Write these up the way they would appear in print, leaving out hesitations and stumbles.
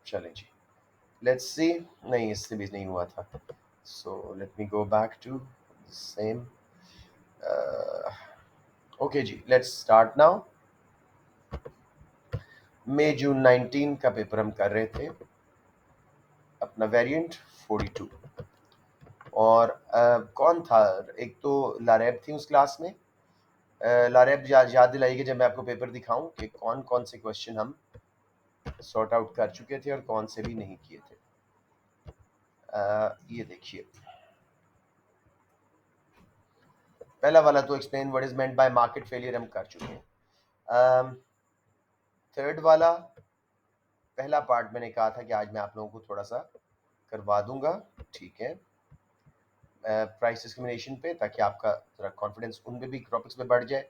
चलें जी, let's see. नहीं, इससे भी नहीं हुआ था। So let me go back to same. Okay जी, लेट्स स्टार्ट नाउ। मई जून 19 का पेपर हम कर रहे थे, अपना वेरिएंट 42। और कौन था? एक तो लारेब थी उस क्लास में। लारेब याद दिलाइए जब मैं आपको पेपर दिखाऊं कि कौन कौन से क्वेश्चन हम सॉर्ट आउट कर चुके थे और कौन से भी नहीं किए थे। ये देखिए, पहला वाला तो explain what is meant by market failure हम कर चुके हैं। थर्ड वाला, पहला पार्ट मैंने कहा था कि आज मैं आप लोगों को थोड़ा सा करवा दूंगा, ठीक है, प्राइस डिस्क्रिमिनेशन पे, ताकि आपका थोड़ा कॉन्फिडेंस उन पे भी टॉपिक्स पे बढ़ जाए।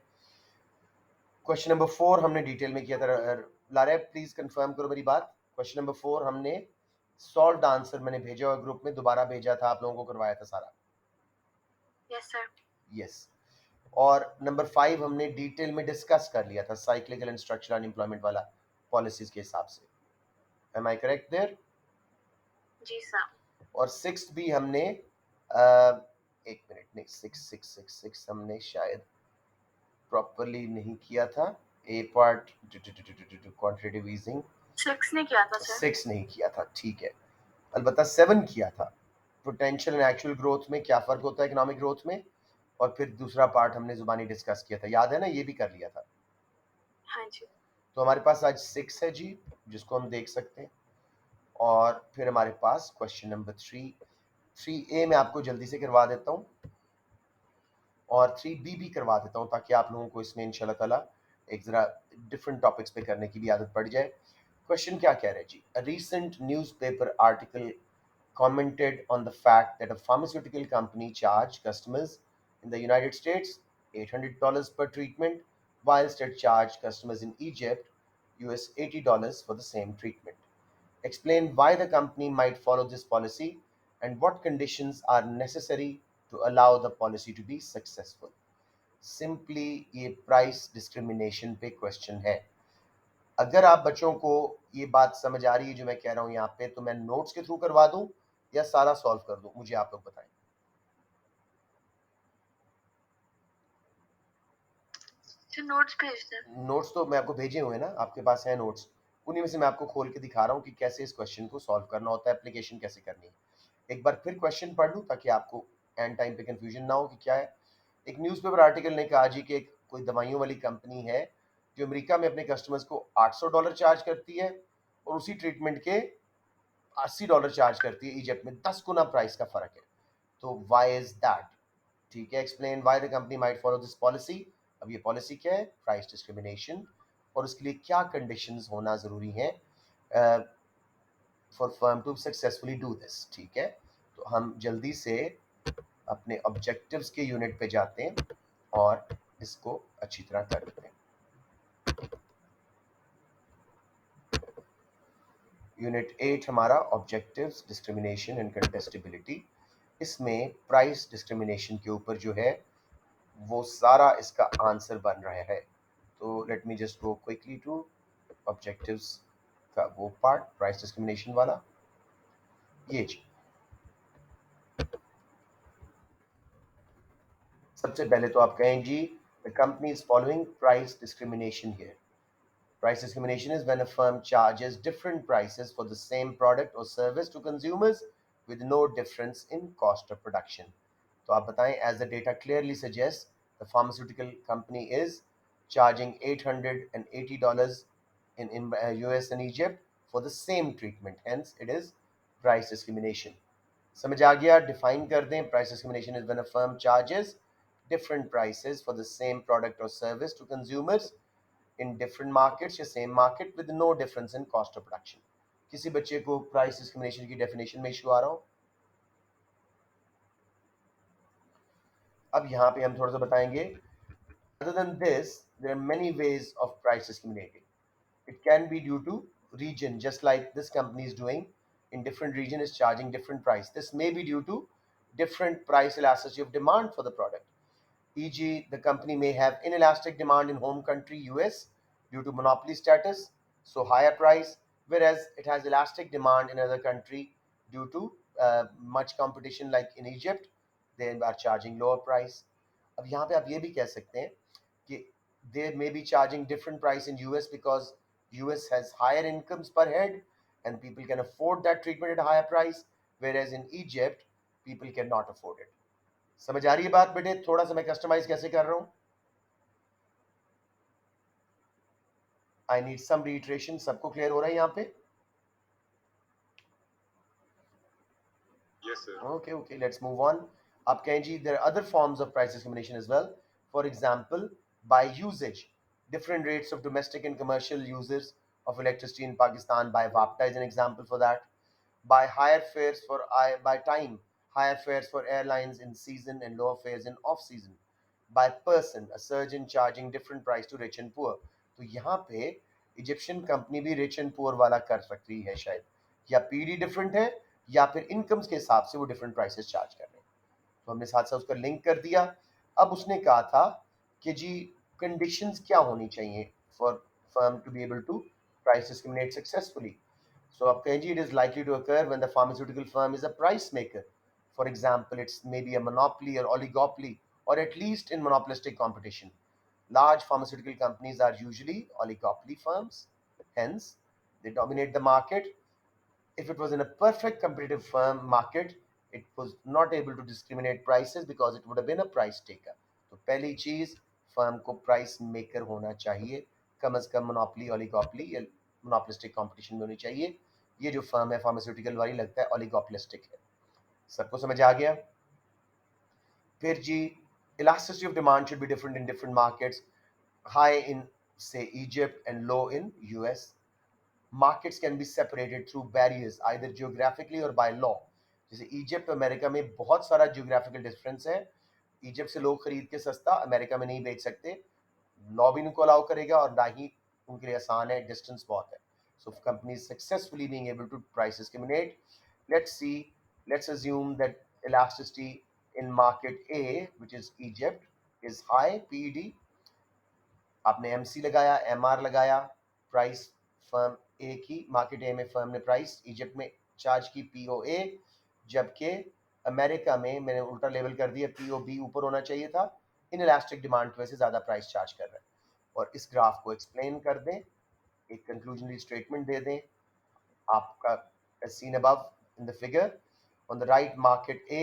क्वेश्चन नंबर 4 हमने डिटेल में किया था। लारे प्लीज कंफर्म करो मेरी बात। क्वेश्चन नंबर 4 हमने सॉल्व्ड आंसर मैंने भेजा और ग्रुप में दोबारा भेजा था, आप लोगों को करवाया था सारा। Yes sir. यस। और नंबर 5 हमने डिटेल में डिस्कस कर लिया था, साइक्लिकल एंड स्ट्रक्चरल अनएम्प्लॉयमेंट वाला, पॉलिसीज के हिसाब से। Am I correct there? जी सर। और 6 भी हमने एक मिनट, नहीं, 6 हमने शायद प्रॉपरली नहीं किया था। ए पार्ट क्वांटिटेटिव ईजिंग 6 ने किया था सर। 6 नहीं किया था, ठीक है। अलबत्ता 7 किया था। पोटेंशियल एंड एक्चुअल ग्रोथ में क्या फ़र्क होता है इकोनॉमिक ग्रोथ में, और फिर दूसरा पार्ट हमने ज़ुबानी डिस्कस किया था, याद है ना? ये भी कर लिया था। हाँ जी। तो हमारे पास आज 6 है जी, जिसको हम देख सकते हैं। और फिर हमारे पास क्वेश्चन नंबर 3A मैं आपको जल्दी से करवा देता हूँ, और 3B भी करवा देता हूँ, ताकि आप लोगों को इसमें इंशाल्लाह ताला एक ज़रा डिफरेंट टॉपिक्स पे करने की भी आदत पड़ जाए। क्वेश्चन क्या कह रहे हैं जी? A recent newspaper article commented on the fact that a pharmaceutical company charged customers in the United States $800 per treatment, whilst it charged customers in Egypt US $80 for the same treatment. Explain why the company might follow this policy and what conditions are necessary to allow the policy to be successful. Simply ये price discrimination पे question है। अगर आप बच्चों को ये बात समझ आ रही है जो मैं कह रहा हूँ यहाँ पे, तो मैं नोट्स के थ्रू करवा दूं या सारा सॉल्व कर दूं, मुझे आप लोग बताएं। सर नोट्स भेज दें। नोट्स तो मैं आपको भेजे हुए हैं ना, आपके पास है नोट्स, उन्हीं में से मैं आपको खोल के दिखा रहा हूँ कि कैसे इस क्वेश्चन को सॉल्व करना होता है, एप्लीकेशन कैसे करनी है। एक बार फिर क्वेश्चन पढ़ लूँ ताकि आपको एंड टाइम पे कंफ्यूजन ना हो कि क्या है। एक न्यूज़पेपर आर्टिकल ने कहा जी कि एक कोई दवाइयों वाली कंपनी है जो अमेरिका में अपने कस्टमर्स को $800 चार्ज करती है, और उसी ट्रीटमेंट के $80 चार्ज करती है इजिप्ट में, 10 गुना प्राइस का फर्क है। तो वाई इज दैट? ठीक है, explain why the company might follow this policy. अब ये पॉलिसी क्या है? Price discrimination. और उसके लिए क्या कंडीशंस होना जरूरी है for firm to successfully do this. ठीक है, तो हम जल्दी से अपने ऑब्जेक्टिव्स के यूनिट पे जाते हैं और इसको अच्छी तरह कर लेते हैं। यूनिट 8 हमारा ऑब्जेक्टिव्स, डिस्क्रिमिनेशन एंड कंटेस्टेबिलिटी। इसमें प्राइस डिस्क्रिमिनेशन के ऊपर जो है वो सारा इसका आंसर बन रहा है। तो let me just go quickly to objectives का वो पार्ट, प्राइस डिस्क्रिमिनेशन वाला। ये जी, सबसे पहले तो आप कहें जी, the company is following price discrimination here. Price discrimination is when a firm charges different prices for the same product or service to consumers with no difference in cost of production. तो आप बताएं, as the data clearly suggests, the pharmaceutical company is charging $880 in US and Egypt for the same treatment. Hence, it is price discrimination. समझ आ गया? Define कर दें, price discrimination is when a firm charges different prices for the same product or service to consumers in different markets या same market with no difference in cost of production. किसी बच्चे को price discrimination की definition में issue आ रहा हो? अब यहाँ पे हम थोड़ा सा बताएंगे। Other than this, there are many ways of price discriminating. It can be due to region, just like this company is doing. In different region is charging different price. This may be due to different price elasticity of demand for the product. E.g., the company may have inelastic demand in home country US due to monopoly status, so higher price, whereas it has elastic demand in another country due to much competition, like in Egypt they are charging lower price. अब यहाँ पे आप ये भी कह सकते हैं कि they may be charging different price in US because US has higher incomes per head and people can afford that treatment at a higher price, whereas in Egypt people cannot afford it. समझ आ रही है बात बेटे? थोड़ा सा मैं customise कैसे कर रहा हूँ. I need some reiteration. सबको क्लियर हो रहा है यहाँ पे? Yes, sir. Okay, let's move on. आप कहें जी, there are other forms of price discrimination as well. For example, by usage, different rates of domestic and commercial users of electricity in Pakistan. By WAPTA is an example for that. By higher fares for by time, higher fares for airlines in season and lower fares in off season. By person, a surge in charging different price to rich and poor. तो यहाँ पे Egyptian company भी rich and poor वाला कर सकती है शायद, या पीडी डिफरेंट है या फिर इनकम्स के हिसाब से वो डिफरेंट प्राइसेस चार्ज कर रहे हैं. तो हमने साथ साथ उसका लिंक कर दिया. अब उसने कहा था कि जी कंडीशंस क्या होनी चाहिए for firm to be able to price discriminate successfully. So आप कहें जी, it is likely to occur when the pharmaceutical firm is a price maker. For example, it's maybe a monopoly or oligopoly, or at least in monopolistic competition. Large pharmaceutical companies are usually oligopoly firms, hence they dominate the market. If it was in a perfect competitive firm market, it was not able to discriminate prices because it would have been a price taker. तो पहली चीज, firm को price maker होना चाहिए, कम से कम monopoly oligopoly या monopolistic competition में होनी चाहिए. ये जो फर्म है फार्मास्यूटिकल वाली लगता है ओलिगोपोलिस्टिक है. सबको समझ आ गया? फिर जी, elasticity of demand should be different in different markets. High in say Egypt and low in US. Markets can be separated through barriers either geographically or by law. जैसे इजिप्ट अमेरिका में बहुत सारा जियोग्राफिकल डिफरेंस है. Egypt से लोग खरीद के सस्ता अमेरिका में नहीं बेच सकते, लॉ भी उनको अलाउ करेगा और ना ही उनके लिए आसान है, डिस्टेंस बहुत है. So if companies successfully being able to price discriminate, let's assume that elasticity in market A, which is Egypt, is high, PED. आपने MC लगाया, MR लगाया, प्राइस फर्म ए की, मार्केट ए में फर्म ने प्राइस इजिप्ट में charge की POA, जबकि America में मैंने उल्टा लेवल कर दिया, POB ऊपर होना चाहिए था, इन इलास्टिक डिमांड की वजह से ज़्यादा प्राइस चार्ज कर रहा है. और इस ग्राफ को एक्सप्लेन कर दें, एक कंक्लूजनरी स्टेटमेंट दे दें आपका, as seen above in the figure. On the right, market A,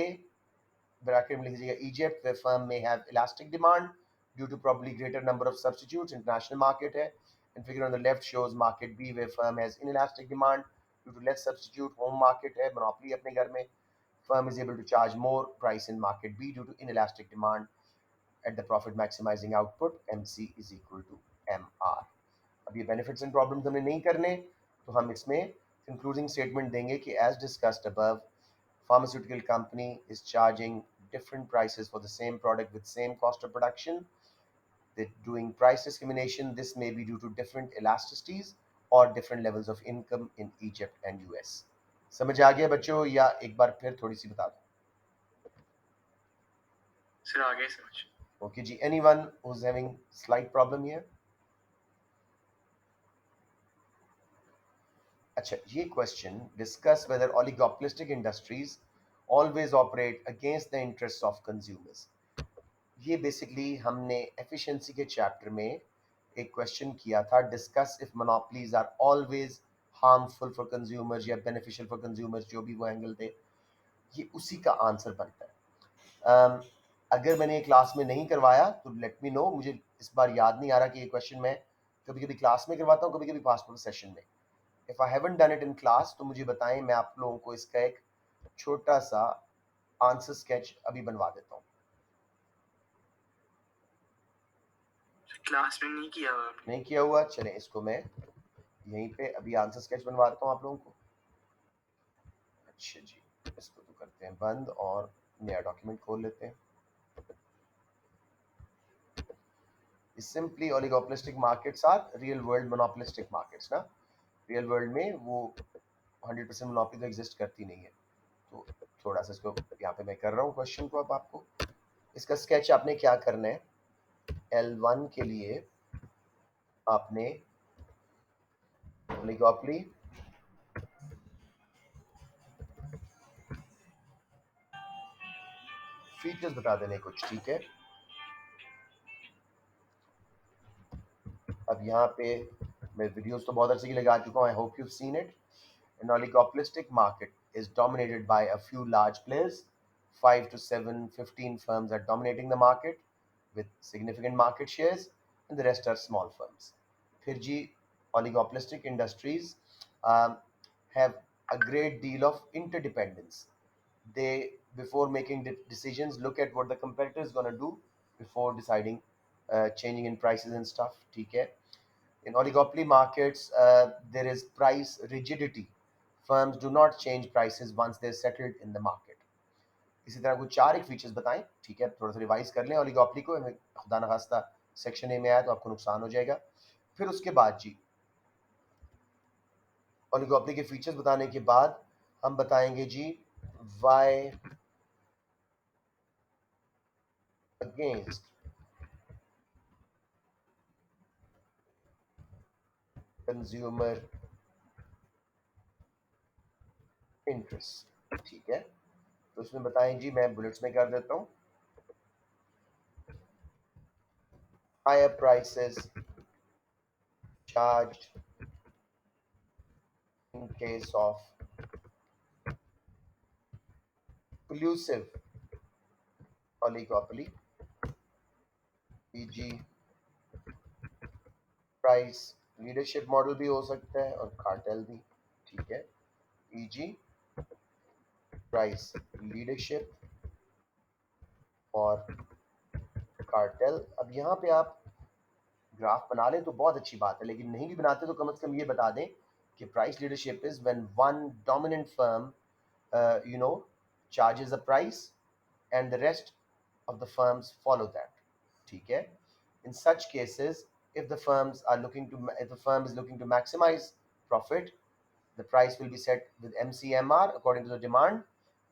bracket में लिख दीजिएगा Egypt, where firm may have elastic demand due to probably greater number of substitutes, international market है. And figure on the left shows market B, where firm has inelastic demand due to less substitute, home market है, monopoly अपने घर में. Firm is able to charge more price in market B due to inelastic demand at the profit maximizing output. MC is equal to MR. अब ये benefits and problems हमने नहीं करने, तो हम इसमें concluding statement देंगे कि as discussed above, pharmaceutical company is charging different prices for the same product with same cost of production. They're doing price discrimination. This may be due to different elasticities or different levels of income in Egypt and US. समझ आ गया बच्चों, या एक बार फिर थोड़ी सी बता दो? Sir, आगे समझ. Okay ji, anyone who's having slight problem here? अच्छा, ये question, discuss whether oligopolistic industries always operate against the interests of consumers. ये बेसिकली हमने एफिशिएंसी के चैप्टर में एक क्वेश्चन किया था, discuss if monopolies are always harmful for consumers या बेनिफिशियल फॉर कंज्यूमर्स, जो भी वो एंगल थे, ये उसी का आंसर बनता है. अगर मैंने ये क्लास में नहीं करवाया तो लेट मी नो, मुझे इस बार याद नहीं आ रहा कि ये क्वेश्चन मैं कभी कभी क्लास में करवाता हूँ, कभी कभी पासपोर्ट सेशन में. If I haven't done it in class तो मुझे बताएं, मैं आप लोगों को इसका एक छोटा सा आंसर स्केच अभी बनवा देता हूँ. क्लास में नहीं किया हुआ. नहीं किया हुआ, चलें इसको मैं यहीं पे अभी आंसर स्केच बनवा देता हूँ आप लोगों को. अच्छा जी, इसको तो करते हैं बंद और नया डॉक्यूमेंट खोल लेते हैं. Simply oligopolistic markets are real world monopolistic markets ना. रियल वर्ल्ड में वो 100% मोनोपोली तो एग्जिस्ट करती नहीं है. तो थोड़ा सा इसको यहाँ पे मैं कर रहा हूँ क्वेश्चन को. अब आपको इसका स्केच आपने क्या करना है, L1 के लिए आपने ओलिगोपोली फीचर्स बता देने कुछ, ठीक है। अब यहाँ पे मैं वीडियोस तो बहुत अच्छे की लगा चुका हूँ, I hope you seen it. An oligopolistic market is dominated by a few large players. 5 to 7, 15 firms are dominating the market with significant market shares, and the rest are small firms. फिर जी, oligopolistic industries have a great deal of interdependence. They, before making decisions, look at what the competitor is going to do before deciding changing in prices and stuff, ठीक है। In oligopoly markets, there is price rigidity. Firms do not change prices once they're settled in the market. इसी तरह कुछ चार एक features बताएं, ठीक है, थोड़ा सा रिवाइज कर लें ओलिगोपली को, खुदा न खास्ता सेक्शन ए में आया तो आपको नुकसान हो जाएगा। फिर उसके बाद जी, ओलिगोपली के फीचर्स बताने के बाद हम बताएंगे जी वाई अगेंस्ट कंज्यूमर इंटरेस्ट, ठीक है। तो उसमें बताएं जी, मैं बुलेट्स में कर देता हूँ। Higher prices charged in case of collusive oligopoly, e.g. Price leadership model भी हो सकता है और कार्टेल भी, ठीक है। e.g. प्राइस लीडरशिप और कार्टेल। अब यहाँ पे आप ग्राफ बना लें तो बहुत अच्छी बात है, लेकिन नहीं भी बनाते तो कम से कम ये बता दें कि price leadership is when one dominant firm charges a price and the rest of the firms follow that, ठीक है। In such cases, if the firm is looking to maximize profit, the price will be set with MCMR according to the demand,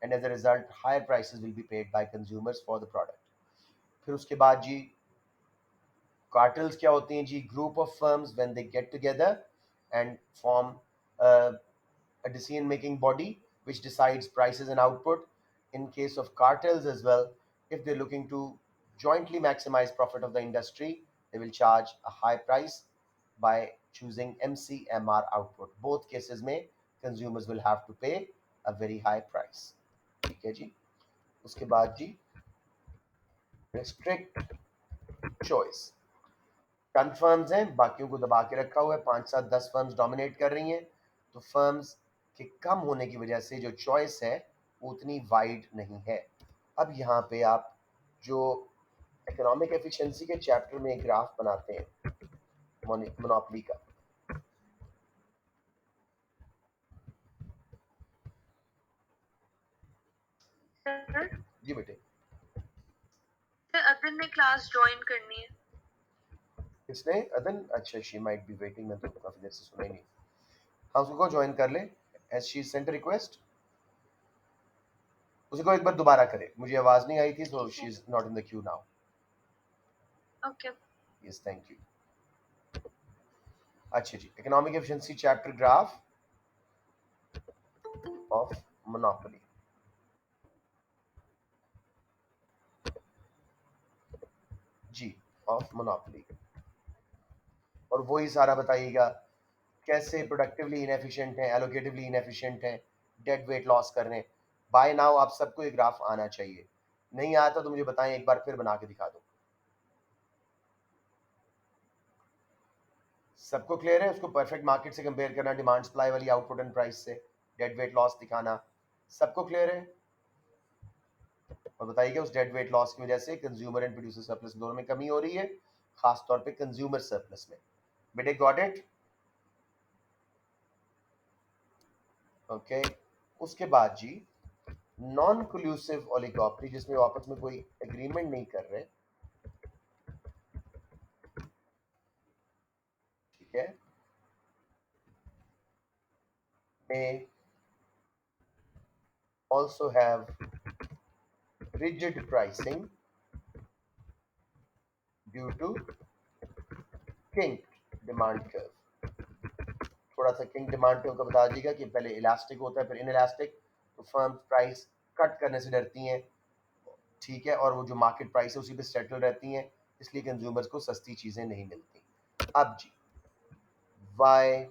and as a result higher prices will be paid by consumers for the product। फिर उसके बाद जी, cartels क्या होती हैं जी? Group of firms when they get together and form a decision making body which decides prices and output. In case of cartels as well, if they're looking to jointly maximize profit of the industry, they will charge a high price by choosing MCMR output. Both cases में consumers will have to pay a very high price, ठीक है जी। उसके बाद जी, restrict choice। चंद firms हैं, बाकियों को दबा के रखा हुआ है, 5 7 10 फर्म्स डोमिनेट कर रही हैं, तो फर्म्स के कम होने की वजह से जो चॉइस है उतनी वाइड नहीं है। अब यहाँ पे आप जो इकोनॉमिक एफिशिएंसी के चैप्टर में एक ग्राफ बनाते हैं मोनोपोली का, सर जी बेटे। अदन ने क्लास ज्वाइन करनी है। किसने? अदन? अच्छा, शी माइट बी वेटिंग, मैं तो काफी देर से सुना ही नहीं। हाँ, उसको ज्वाइन कर ले, एज शी सेंट रिक्वेस्ट। उसी को एक बार दोबारा करे, मुझे आवाज नहीं आई थी, so she is not in the queue now. Okay, yes, thank you. अच्छा जी, economic efficiency chapter graph of monopoly. जी, ऑफ मोनोपोली। और वही सारा बताइएगा कैसे प्रोडक्टिवली इनएफिशिएंट हैं, एलोकेटिवली इनएफिशिएंट हैं, डेड वेट लॉस कर रहे हैं। बाय नाउ आप सबको ये ग्राफ आना चाहिए, नहीं आता तो मुझे बताएं, एक बार फिर बना के दिखा दो। सबको क्लियर है? उसको परफेक्ट मार्केट से कंपेयर करना, डिमांड सप्लाई वाली आउटपुट एंड प्राइस से डेड वेट लॉस दिखाना, सबको क्लियर है? और बताइएगा उस डेड वेट लॉस की वजह से कंज्यूमर एंड प्रोड्यूसर सरप्लस दोनों में कमी हो रही है, खास तौर पे कंज्यूमर सरप्लस में। बेटे गॉट इट? ओके। उसके बाद जी, नॉन कोल्यूसिव ओलिगोपोली, जिसमें आपस में कोई एग्रीमेंट नहीं कर रहे, ठीक है, may also have rigid pricing due to kinked demand curve। थोड़ा सा किंग डिमांड कर्व का बता दीजिएगा कि पहले इलास्टिक होता है फिर इनइलास्टिक, तो फर्म प्राइस कट करने से डरती हैं, ठीक है, और वो जो मार्केट प्राइस है उसी पे सेटल रहती हैं, इसलिए कंज्यूमर्स को सस्ती चीज़ें नहीं मिलती। अब जी why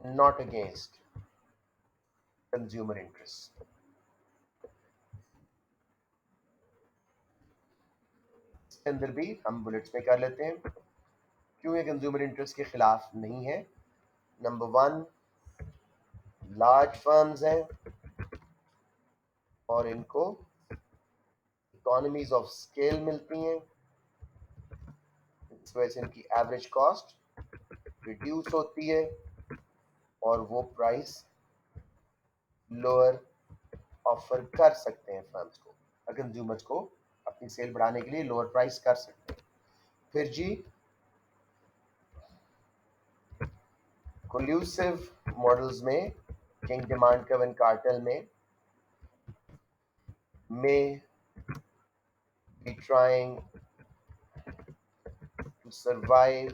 not against consumer interest. इसके अंदर भी हम बुलेट्स में कर लेते हैं क्यों ये कंज्यूमर इंटरेस्ट के खिलाफ नहीं है। नंबर 1, लार्ज फर्म्स हैं और इनको इकोनॉमीज ऑफ स्केल मिलती हैं, इस वजह से इनकी एवरेज कॉस्ट रिड्यूस होती है और वो प्राइस लोअर ऑफर कर सकते हैं फर्म्स को, कंज्यूमर्स को अपनी सेल बढ़ाने के लिए लोअर प्राइस कर सकते हैं। फिर जी कोल्यूसिव मॉडल्स में king demand curve and cartel में may be trying to survive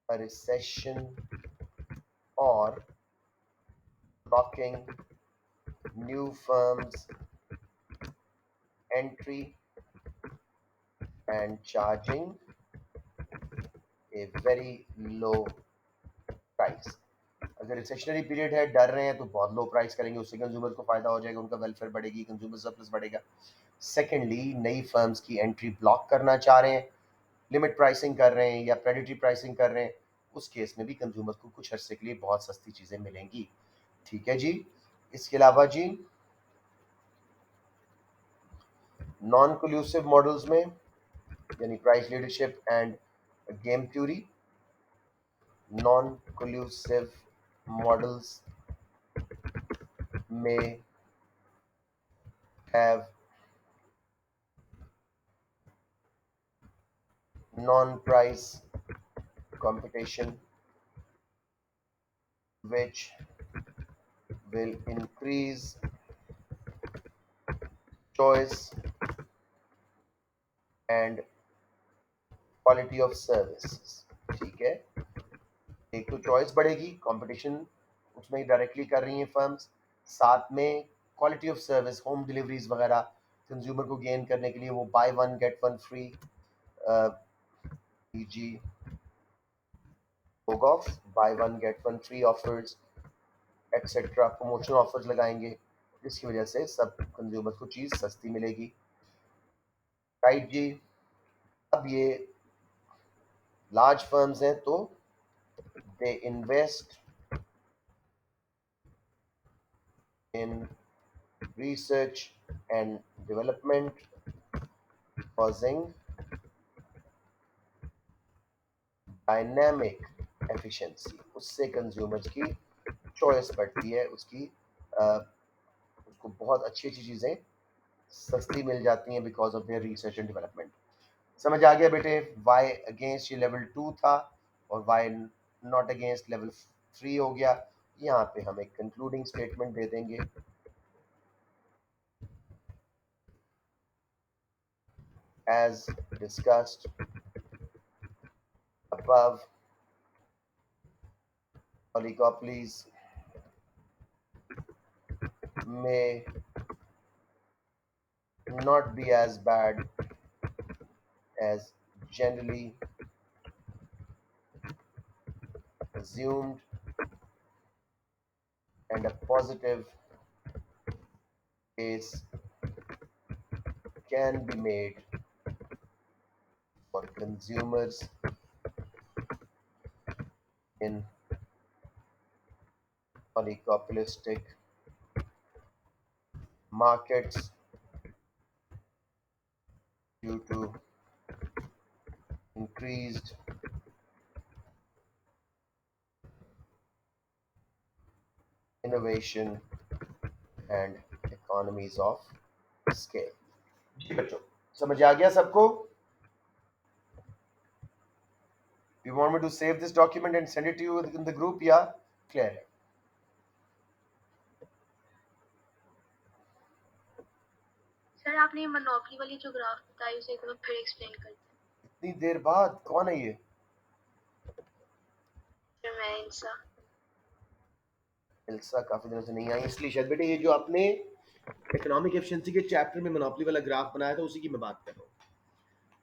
a recession or blocking new firms entry and charging a very low price। अगर रिसेशनरी पीरियड है, डर रहे हैं तो बहुत लो प्राइस करेंगे, उससे कंज्यूमर को फायदा हो जाएगा, उनका वेलफेयर बढ़ेगी, कंज्यूमर सरप्लस बढ़ेगा। सेकेंडली नई फर्म्स की एंट्री ब्लॉक करना चाह रहे हैं, लिमिट प्राइसिंग कर रहे हैं या प्रेडेटरी प्राइसिंग कर रहे हैं, उस केस में भी कंज्यूमर को कुछ अरसे के लिए बहुत सस्ती चीज़ें मिलेंगी। ठीक है जी। इसके अलावा जी नॉन कोल्यूसिव मॉडल्स में यानी price leadership end game theory, non collusive models में have non-price competition which will increase choice and quality of services। ठीक है, एक तो चॉइस बढ़ेगी, कंपटीशन उसमें डायरेक्टली कर रही हैं फर्म्स, साथ में quality of service, home deliveries वगैरह कंज्यूमर को गेन करने के लिए वो buy one get one free जी of buy one get one free offers etcetera promotion offers लगाएंगे, जिसकी वजह से सब कंज्यूमर को चीज़ सस्ती मिलेगी। राइट जी। अब ये लार्ज फर्म्स हैं तो they invest in research and development causing dynamic efficiency, उससे कंज्यूमर्स की चॉइस बढ़ती है, उसको बहुत अच्छी अच्छी चीज़ें सस्ती मिल जाती हैं because of their research and development. समझ आ गया बेटे, वाई अगेंस्ट ये लेवल 2 था और वाई नॉट अगेंस्ट लेवल 3 हो गया। यहाँ पे हम एक कंक्लूडिंग स्टेटमेंट दे देंगे। As discussed above, oligopolies may not be as bad as generally assumed, and a positive case can be made for consumers in oligopolistic markets due to increased innovation and economies of scale। जी बच्चों, समझ आ गया सबको? You want me to save this document and send it to you in the group? या clear है? Sir आपने ये monopoly वाली जो ग्राफ बताई उसे एक बार फिर एक्सप्लेन कर दें। इतनी देर बाद कौन है ये? फिर मैं इंसा इल्सा काफी दिनों से नहीं आई, इसलिए शायद बेटे ये जो आपने इकोनॉमिक एफिशिएंसी के चैप्टर में मोनोपोली वाला ग्राफ बनाया था उसी की मैं बात कर रहा हूँ।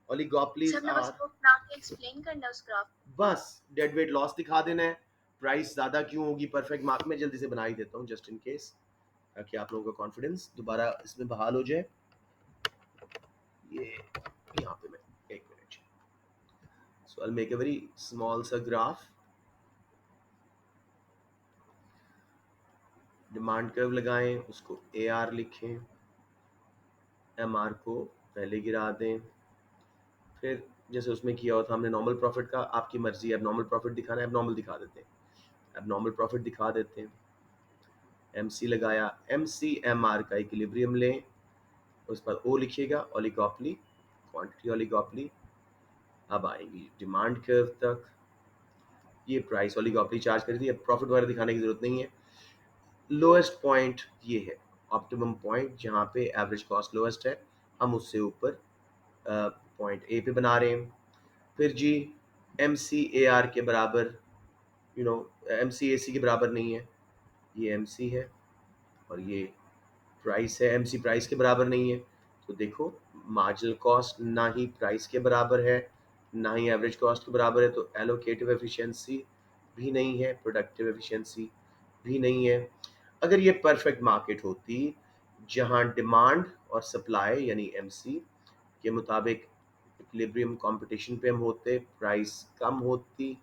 ओलिगोपोलीज सर मैं बस आर, वो बना के एक्सप्लेन करना उस ग्राफ। बस डेड वेट लॉस दिखा देना है, प्राइस ज्यादा क्यों होगी परफेक्ट मार्क में जल्दी से बना ही देता हूँ जस्ट इन केस, ताकि आप लोगों का कॉन्फिडेंस दोबारा इसमें बहाल हो जाए। ये यहाँ पे मैं एक minute, so I make a very small सा ग्राफ, डिमांड कर्व लगाएं, उसको ए आर लिखें, एम आर को पहले गिरा दें, फिर जैसे उसमें किया हुआ था हमने नॉर्मल प्रॉफिट का, आपकी मर्जी है, अब नॉर्मल प्रॉफिट दिखाना है, अब नॉर्मल दिखा देते हैं, अब नॉर्मल प्रॉफिट दिखा देते हैं, एम सी लगाया, एम सी एम आर का इक्विलिब्रियम लें, उस पर ओ लिखिएगा, ओलिगोपोली, क्वांटिटी ओलिगोपोली, अब आएंगी डिमांड कर्व तक, ये प्राइस ओलिगोपोली चार्ज करी थी, अब प्रॉफिट वगैरह दिखाने की जरूरत नहीं है। लोएस्ट पॉइंट ये है, ऑप्टिमम पॉइंट जहाँ पे एवरेज कॉस्ट लोएस्ट है, हम उससे ऊपर पॉइंट ए पे बना रहे हैं। फिर G M C A R के बराबर, यू नो एम सी ए सी के बराबर नहीं है, ये एम सी है और ये प्राइस है, एम सी प्राइस के बराबर नहीं है, तो देखो मार्जिनल कॉस्ट ना ही प्राइस के बराबर है ना ही एवरेज कॉस्ट के बराबर है, तो एलोकेटिव एफिशिएंसी भी नहीं है, प्रोडक्टिव एफिशिएंसी भी नहीं है। अगर ये परफेक्ट मार्केट होती जहां डिमांड और सप्लाई यानी एमसी के मुताबिक इक्विलिब्रियम कंपटीशन पे हम होते, प्राइस कम होती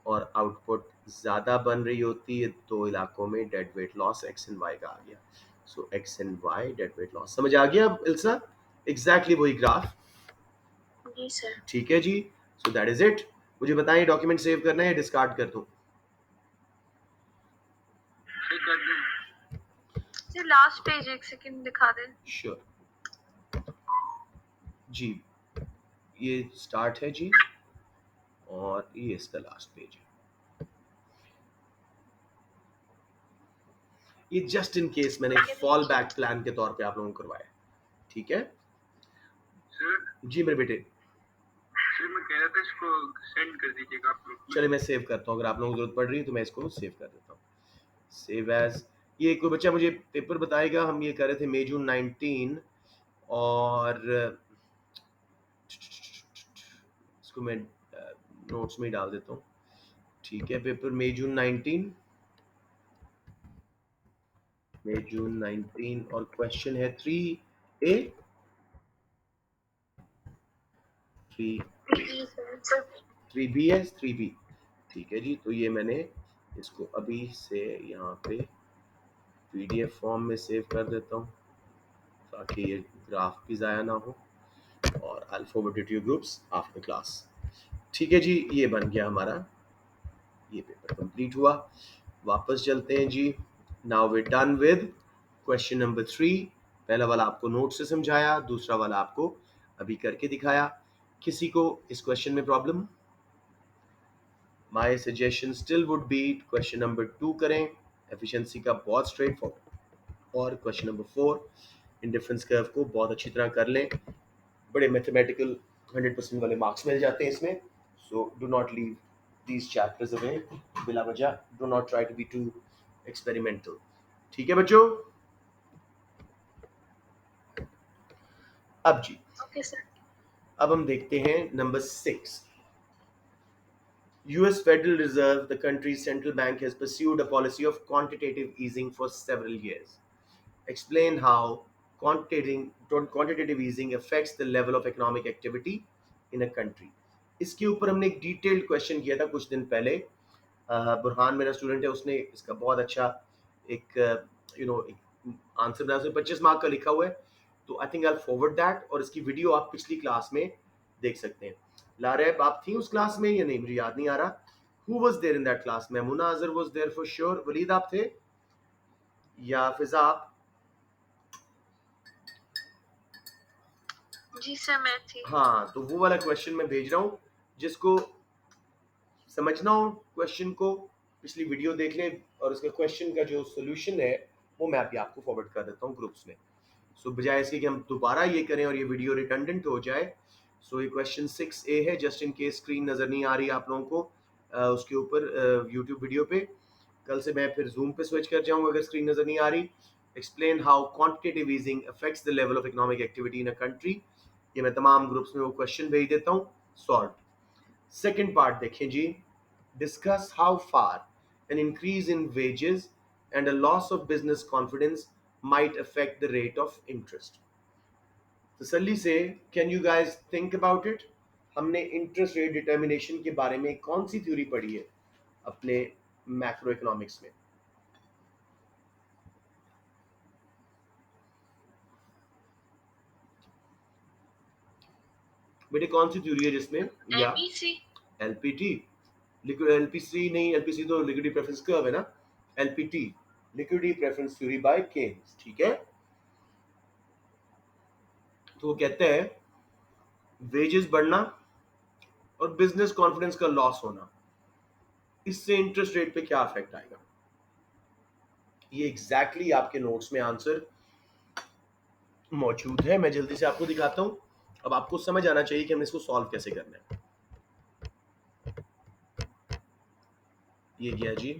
और आउटपुट ज़्यादा बन रही होती है, दो इलाकों में dead weight loss X and Y का आ गया, so X and Y dead weight loss, समझ आ गया अब इल्सा? एग्जैक्टली वही ग्राफ, जी सर। ठीक है जी, सो दैट इज इट। मुझे बताएं डॉक्यूमेंट सेव करना है या डिस्कार्ड कर दूं? सर लास्ट पेज एक सेकंड दिखा दें। श्योर जी, ये स्टार्ट है जी और ये इसका लास्ट पेज है, ये जस्ट इन केस मैंने फॉल बैक प्लान के तौर पे आप लोगों को करवाया, ठीक है सर जी मेरे बेटे? सर मैं कह रहा था इसको सेंड कर दीजिएगा आप लोग। चलिए मैं सेव करता हूँ, अगर आप लोगों को जरूरत पड़ रही है तो मैं इसको सेव कर देता हूँ, सेव एज। ये कोई बच्चा मुझे पेपर बताएगा, हम ये कर रहे थे मई जून 19 और इसको मैं नोट्स में ही डाल देता हूँ, ठीक है, पेपर मई जून 19, मई जून 19 और क्वेश्चन है 3A 3B है 3B, ठीक है जी। तो ये मैंने इसको अभी से यहाँ पे PDF फॉर्म में सेव कर देता हूँ ताकि ये ग्राफ भी ज़ाया ना हो, और I'll forward it to your groups after class, ठीक है जी। ये बन गया हमारा, ये पेपर कंप्लीट हुआ, वापस चलते हैं जी। Now we done with question number 3, पहला वाला आपको नोट से समझाया, दूसरा वाला आपको अभी करके दिखाया। किसी को इस क्वेश्चन में problem? My suggestion still would be question number 2 करें, एफिशिएंसी का बहुत स्ट्रेट फॉरवर्ड, और क्वेश्चन नंबर 4 इंडिफरेंस कर्व को बहुत अच्छी तरह कर लें, बड़े मैथमेटिकल 100% वाले मार्क्स मिल जाते हैं इसमें, so do not leave these chapters away बिला वजह, do not try to be too experimental, ठीक है बच्चों? अब जी ओके सर। अब हम देखते हैं number 6, US Federal Reserve, the country's central bank, has pursued a policy of quantitative easing for several years. Explain how quantitative easing affects the level of economic activity in a country. इसके ऊपर हमने एक detailed question किया था कुछ दिन पहले, बुरहान मेरा स्टूडेंट है, उसने इसका बहुत अच्छा एक एक आंसर बनाया, उसने 25 मार्क का लिखा हुआ है, तो आई थिंक आई फॉरवर्ड दैट, और इसकी वीडियो आप पिछली क्लास में देख सकते हैं। लारेब आप थी उस क्लास में या नहीं, मुझे याद नहीं आ रहा, who was there in that class? Maimuna Azhar was there for sure, Waleed आप थे या फिजा आप? जी सर मैं थी। हाँ, तो वो वाला क्वेश्चन मैं भेज रहा हूँ, जिसको समझना हो क्वेश्चन को पिछली वीडियो देख लें, और उसके क्वेश्चन का जो सोल्यूशन है वो मैं अभी आपको फॉरवर्ड कर देता हूँ ग्रुप्स में। सो बजाय इसके कि हम दोबारा ये करें और ये वीडियो रिडंडेंट हो जाए, सो ये क्वेश्चन 6A है, जस्ट इन केस स्क्रीन नजर नहीं आ रही आप लोगों को उसके ऊपर यूट्यूब वीडियो पे, कल से मैं फिर जूम पे स्विच कर जाऊंगा अगर स्क्रीन नजर नहीं आ रही. Explain how quantitative easing affects the level of economic activity in a country. ये मैं तमाम ग्रुप्स में वो क्वेश्चन भेज देता हूँ. सॉल्व. सेकंड पार्ट देखें जी. Discuss how far an increase in wages and a loss of business confidence might affect the rate of interest. तसल्ली से can you guys think about it. हमने इंटरेस्ट रेट डिटर्मिनेशन के बारे में कौन सी theory पढ़ी है अपने मैक्रो इकोनॉमिक्स में? बेटे कौन सी थ्योरी है जिसमें या एलपीसी एलपीटी. लिक्विड एलपीसी नहीं, एलपीसी तो लिक्विडिटी प्रेफरेंस कर्व है ना. LPT liquidity preference theory by Keynes. ठीक है. तो वो कहते हैं वेजेस बढ़ना और बिजनेस कॉन्फिडेंस का लॉस होना, इससे इंटरेस्ट रेट पे क्या इफेक्ट आएगा. ये एग्जैक्टली आपके नोट्स में आंसर मौजूद है. मैं जल्दी से आपको दिखाता हूं. अब आपको समझ आना चाहिए कि हमें इसको सॉल्व कैसे करना है. ये गया जी.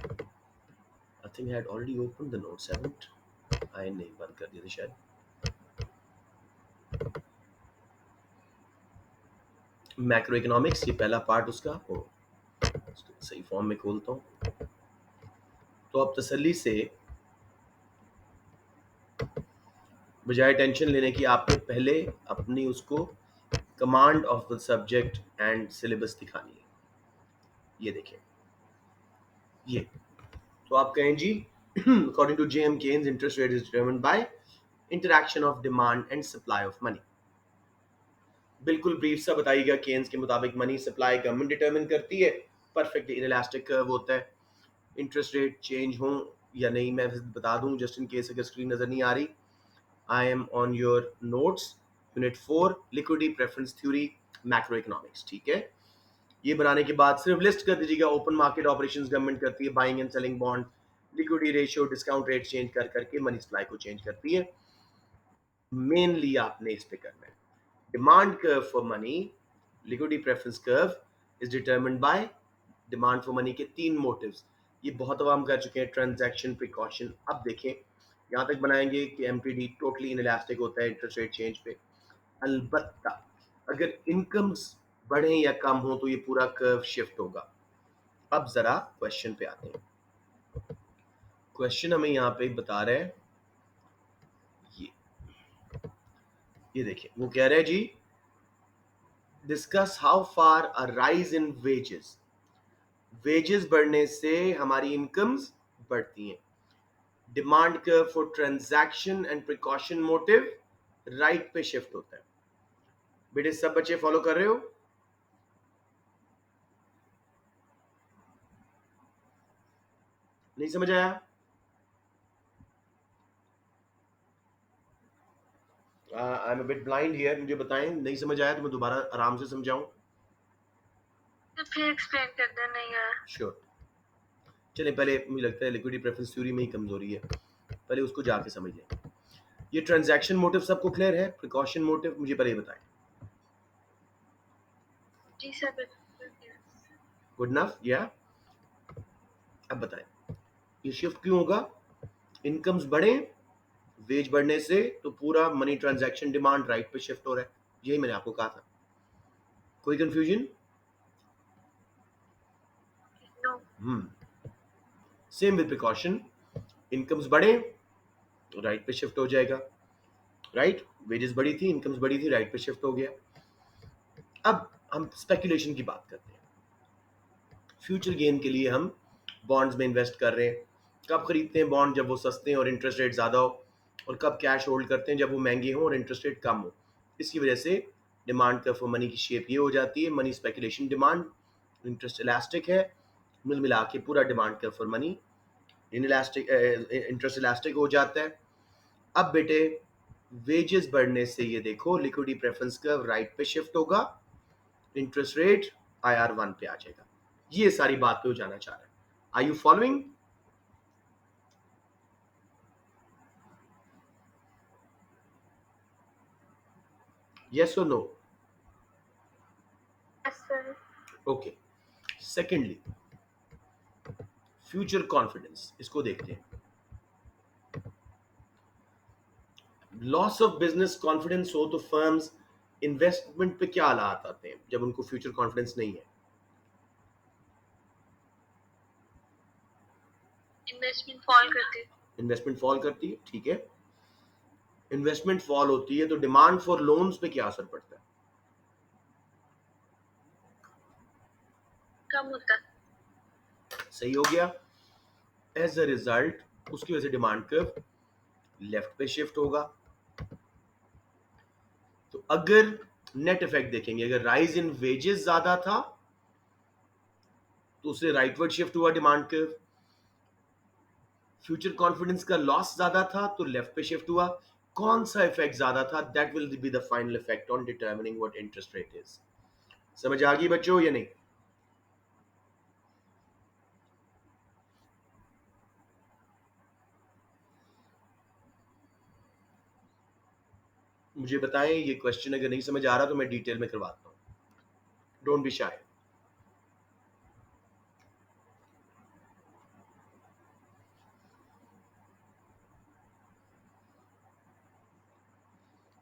I think I had already open the notes. Haven't I नहीं बंद कर दिया था शायद. मैक्रो इकोनॉमिक्स ये पहला पार्ट उसका हो. सही फॉर्म में खोलता हूं. तो अब तसल्ली से बजाय टेंशन लेने की आपने पहले अपनी उसको command of the subject and syllabus दिखानी है. ये देखें. ये तो आप कहें जी according to JM Keynes interest rate is determined by interaction of demand and supply of money. बिल्कुल ब्रीफ सा बताइएगा. केन्स के मुताबिक मनी सप्लाई गवर्नमेंट डिटरमिन करती है. परफेक्टली इनइलास्टिक कर्व होता है. इंटरेस्ट रेट चेंज हो या नहीं मैं बता दूं जस्ट इन केस अगर स्क्रीन नजर नहीं आ रही. I am on your notes unit 4 liquidity preference theory macro economics. ठीक है. ये बनाने के बाद सिर्फ लिस्ट कर दीजिएगा. ओपन मार्केट ऑपरेशंस गवर्नमेंट करती है. Buying and selling bond, liquidity ratio, discount rate change कर करके मनी सप्लाई को चेंज करती है. मेनली आपने इस पे करना है. Demand curve for money, liquidity preference curve is determined bye demand for money के तीन मोटिव्स. ये बहुत दफा हम कर चुके हैं. Transaction, precaution. अब देखें यहां तक बनाएंगे कि एमपीडी टोटली इनइलास्टिक होता है इंटरेस्ट रेट चेंज पे. अलबत्ता अगर इनकम्स बढ़े या कम हो तो ये पूरा कर्व शिफ्ट होगा. अब जरा क्वेश्चन पे आते हैं. क्वेश्चन हमें यहाँ पे बता रहे हैं. ये ये देखिए वो कह रहे हैं जी discuss how far a rise in wages. Wages बढ़ने से हमारी इनकम्स बढ़ती हैं. Demand curve for transaction and precaution motive right पे शिफ्ट होता है. बेटे सब बच्चे फॉलो कर रहे हो? नहीं समझ आया? I am a bit blind here. मुझे बताएं नहीं समझ आया तो मैं दोबारा आराम से समझाऊं. फिर एक्सप्लेन कर देना यार. श्योर. चलिए पहले मुझे लगता है लिक्विडिटी प्रेफरेंस थ्योरी में ही कमजोरी है. पहले उसको जाके समझ लें. ये ट्रांजैक्शन मोटिव सबको क्लियर है? प्रिकॉशन मोटिव मुझे पहले बताएं. जी सर. Good enough. या अब बताएं ये शिफ्ट क्यों होगा? इनकम्स बढ़े, वेज बढ़ने से तो पूरा मनी ट्रांजैक्शन डिमांड राइट पे शिफ्ट हो रहा है. यही मैंने आपको कहा था. कोई confusion? No. Same with precaution. Incomes बढ़े तो राइट पे शिफ्ट हो जाएगा. राइट. वेजेस बढ़ी थी, इनकम्स बढ़ी थी, राइट पे शिफ्ट हो गया. अब हम स्पेकुलेशन की बात करते हैं. फ्यूचर गेन के लिए हम बॉन्ड्स में इन्वेस्ट कर रहे हैं. कब खरीदते हैं बॉन्ड? जब वो सस्ते हैं और इंटरेस्ट रेट ज़्यादा हो. और कब कैश होल्ड करते हैं? जब वो महंगे हों और इंटरेस्ट रेट कम हो. इसकी वजह से डिमांड कर्व फॉर मनी की शेप ये हो जाती है. Money speculation demand, interest elastic है. मिल मिला के पूरा demand curve for money inelastic, interest elastic हो जाता है. अब बेटे वेजेस बढ़ने से ये देखो लिक्विडिटी प्रेफरेंस कर्व राइट पे शिफ्ट होगा. इंटरेस्ट रेट IR1 पे आ जाएगा. ये सारी बात पे वो जाना चाह रहा है. Are you following? yes or no? Yes sir. okay. secondly future confidence, इसको देखते हैं। लॉस ऑफ बिजनेस कॉन्फिडेंस हो तो फर्म्स इन्वेस्टमेंट पे क्या हालात आते हैं जब उनको फ्यूचर कॉन्फिडेंस नहीं है? इन्वेस्टमेंट फॉल करती है, ठीक है। इन्वेस्टमेंट फॉल होती है तो डिमांड फॉर लोन्स पे क्या असर पड़ता है? कम होता है। सही हो गया। एज अ रिजल्ट उसकी वजह से डिमांड कर्व लेफ्ट पे शिफ्ट होगा। तो अगर नेट इफेक्ट देखेंगे, अगर राइज इन वेजेस ज्यादा था तो उससे राइटवर्ड शिफ्ट हुआ डिमांड कर्व। फ्यूचर कॉन्फिडेंस का लॉस ज्यादा था तो लेफ्ट पे शिफ्ट हुआ। कौन सा इफेक्ट ज्यादा था? That will be the final effect on determining what interest rate is. समझ आ गई बच्चों या नहीं? मुझे बताएं, ये क्वेश्चन अगर नहीं समझ आ रहा तो मैं डिटेल में करवाता हूं। Don't be shy.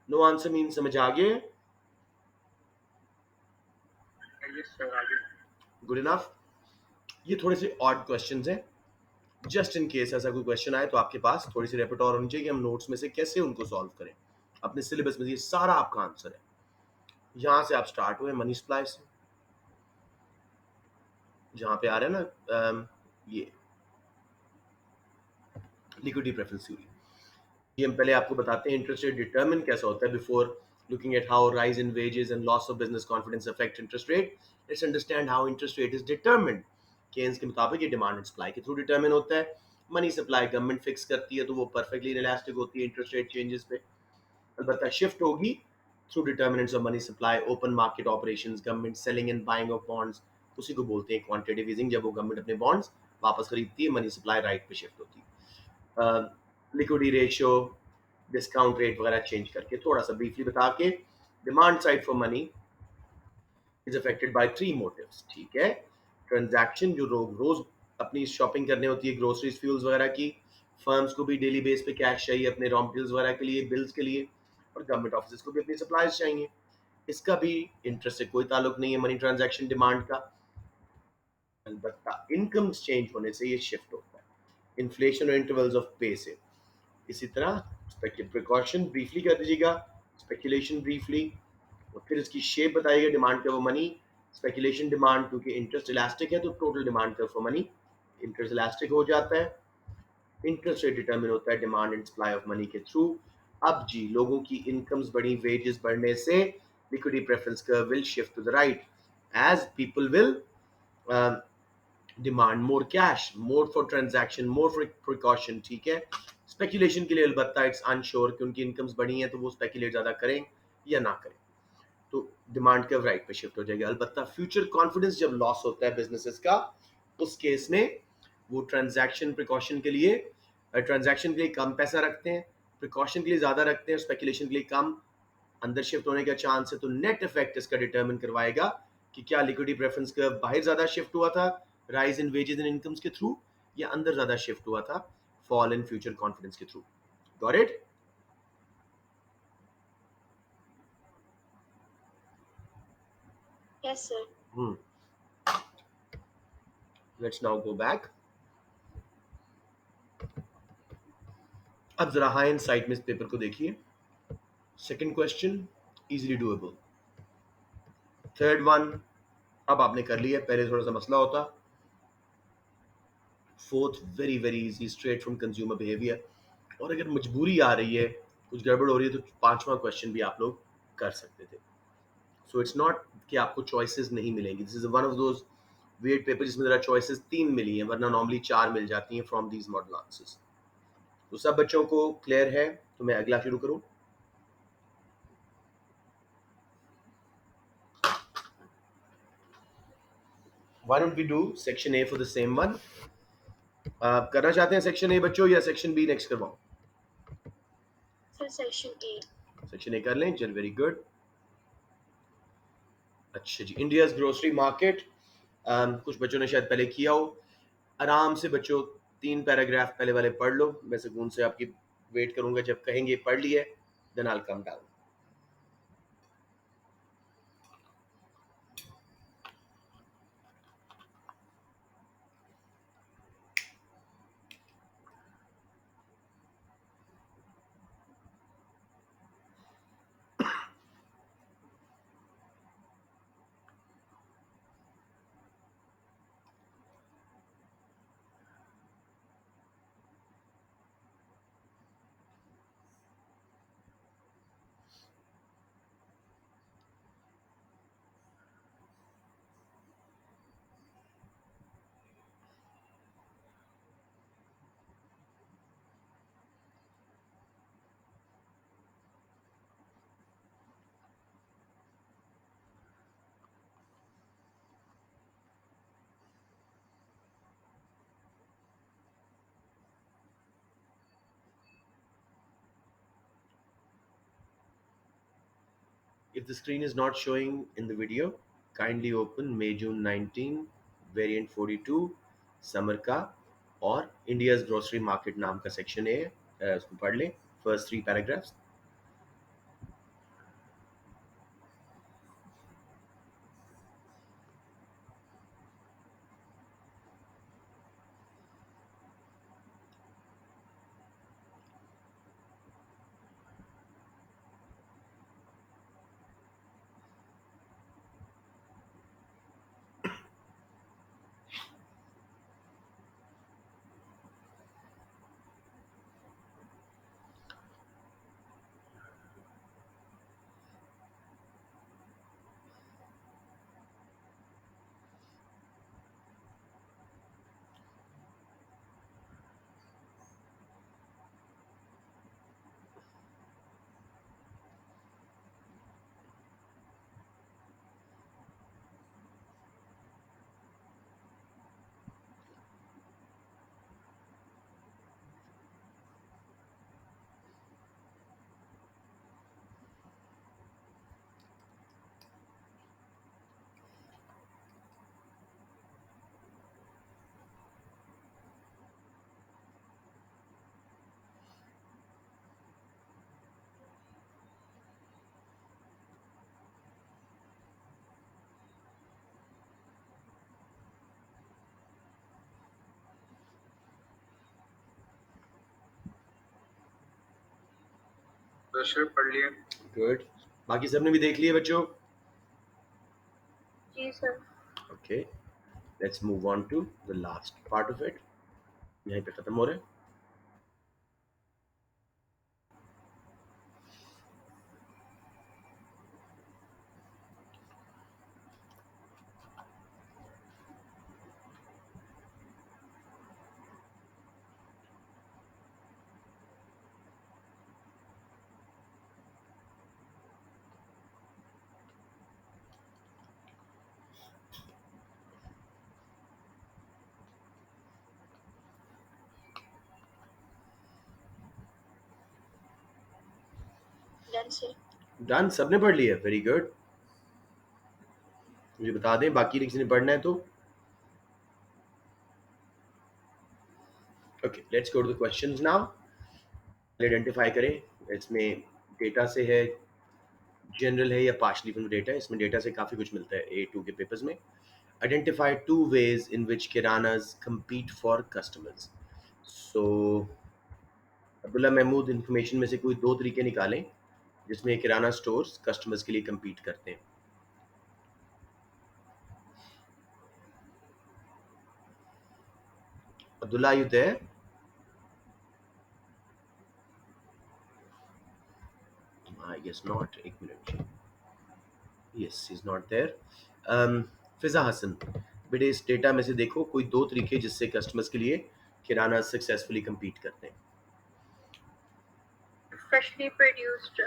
No answer mean समझ आ गए? यस सर, आगे। Good enough. ये थोड़े से ऑड क्वेश्चंस हैं, जस्ट इन केस ऐसा कोई क्वेश्चन आए तो आपके पास थोड़ी सी रेpertoire होनी चाहिए कि हम नोट्स में से कैसे उनको सॉल्व करें। अपने सिलेबस में ये सारा आपका आंसर है। यहां से आप स्टार्ट हुए मनी सप्लाई से, जहां पे आ रहे हैं ना ये लिक्विडिटी प्रेफरेंस थ्योरी। ये हम पहले आपको बताते हैं इंटरेस्ट रेट डिटरमिन कैसा होता है before looking at how rise in wages and loss of business confidence affect interest rate. Let's understand how interest rate is determined. Keynes के मुताबिक ये डिमांड एंड सप्लाई के थ्रू डिटरमिन होता है। Money supply government fix करती है तो वो परफेक्टली इलास्टिक होती है इंटरेस्ट रेट चेंजेस पे। अलबत्ता शिफ्ट होगी through determinants of money supply, open market operations, government selling and buying of bonds. उसी को बोलते हैं क्वांटिटेटिव ईजिंग, जब वो गवर्नमेंट अपने बॉन्ड्स वापस खरीदती है, मनी सप्लाई राइट पे शिफ्ट होती है। लिक्विडिटी रेशियो, डिस्काउंट रेट वगैरह चेंज करके थोड़ा सा ब्रीफली बता के, demand side for money is affected by three motives, ठीक है। ट्रांजैक्शन, जो रोज अपनी शॉपिंग करने होती है, ग्रोसरीज, फ्यूल्स वगैरह की। फर्म्स को भी डेली बेस पे कैश चाहिए अपने रॉ मटेरियल्स वगैरह के लिए, बिल्स के लिए। और गवर्नमेंट ऑफिस को भी अपनी सप्लाईज चाहिए। इसका भी इंटरेस्ट से कोई ताल्लुक नहीं है मनी ट्रांजैक्शन डिमांड का। अलबत्ता इनकम चेंज होने से ये शिफ्ट होता है इन्फ्लेशन और इंटरवल्स ऑफ पे से। इसी तरह प्रिकॉशन ब्रीफली कर दीजिएगा, स्पेकुलेशन ब्रीफली, और फिर इसकी शेप बताइएगा डिमांड का वो मनी। स्पेकुलेशन डिमांड, क्योंकि इंटरेस्ट इलास्टिक है तो टोटल डिमांड का फॉर मनी इंटरेस्ट इलास्टिक हो जाता है। इंटरेस्ट रेट डिटरमिन होता है demand and supply of money के थ्रू। अब जी, लोगों की इनकम्स बढ़ी, वेजेस बढ़ने से liquidity preference curve will shift to the right as people will demand more cash, more for transaction, more for precaution, ठीक है। स्पेकुलेशन के लिए अलबत्ता इट्स अनश्योर कि उनकी इनकम्स बढ़ी हैं तो वो स्पेकुलेट ज्यादा करें या ना करें, तो डिमांड कर्व राइट पे शिफ्ट हो जाएगी। अलबत्ता फ्यूचर कॉन्फिडेंस जब लॉस होता है बिजनेसेस का, उस केस में वो ट्रांजैक्शन प्रिकॉशन के लिए, ट्रांजैक्शन के लिए कम पैसा रखते हैं, प्रिकॉशन के लिए ज्यादा रखते हैं, स्पेकुलेशन के लिए कम, अंदर शिफ्ट होने का चांस है। तो नेट इफेक्ट इसका डिटरमिन करवाएगा कि क्या लिक्विडिटी प्रेफरेंस कर्व बाहर ज्यादा शिफ्ट हुआ था rise in wages and incomes के थ्रू, या अंदर ज्यादा शिफ्ट हुआ था फॉल इन फ्यूचर कॉन्फिडेंस के through. Got it? Yes sir. Let's now go back. अब जरा हाई साइड में इस पेपर को देखिए। Second question easily doable. Third one अब आपने कर लिया, पहले थोड़ा सा मसला होता। Fourth very very easy, straight from consumer behaviour. और अगर मजबूरी आ रही है, कुछ गड़बड़ हो रही है, तो पांचवा क्वेश्चन भी आप लोग कर सकते थे। सो इट्स नॉट कि आपको चॉइसेस नहीं मिलेंगी। This is one of those weight paper जिसमें जरा चॉइसेस 3 मिली हैं, वरना नॉर्मली 4 मिल जाती हैं फ्रॉम दीज मॉडल आंसर्स। तो सब बच्चों को क्लियर है? तो मैं अगला शुरू करूं। Why don't we do section A for the same one? आप करना चाहते हैं सेक्शन ए बच्चों या सेक्शन बी नेक्स्ट करवाऊं? Sir section A. Section A कर लें, चल वेरी गुड। अच्छा जी, इंडियाज ग्रोसरी मार्केट, कुछ बच्चों ने शायद पहले किया हो। आराम से बच्चों 3 पैराग्राफ पहले वाले पढ़ लो, मैं सुकून से आपकी वेट करूंगा, जब कहेंगे पढ़ लिए then I will come down. If the screen is not showing in the video, kindly open May June 19 variant 42 summer का और इंडियाज ग्रोसरी मार्केट नाम का सेक्शन है, उसको पढ़ लें, फर्स्ट 3 पैराग्राफ्स. तो सर पढ़ लिए. गुड. बाकी सबने भी देख लिए बच्चों? जी sir. Okay, let's move on to the last part of it. यहीं पे खत्म हो रहे हैं. Done sir. डन, सबने पढ़ लिया? Very good. मुझे बता दें बाकी किसी ने पढ़ना है तो. Okay, let's go to the questions now. Identify करें इसमें डेटा से है, जनरल है या पार्शली फ्रॉम डेटा. इसमें डेटा से काफ़ी कुछ मिलता है A2 के पेपर्स में. Identify 2 ways in which kiranas compete for customers. So Abdullah Mahmood, information में से कोई 2 तरीके निकालें जिसमें किराना स्टोर्स कस्टमर्स के लिए compete करते हैं. Abdullah, are you there? I guess not. एक minute. Yes, he's not there. फिजा हसन, बेटे इस डेटा में से देखो कोई 2 तरीके जिससे कस्टमर्स के लिए किराना सक्सेसफुली compete करते हैं. Freshly produced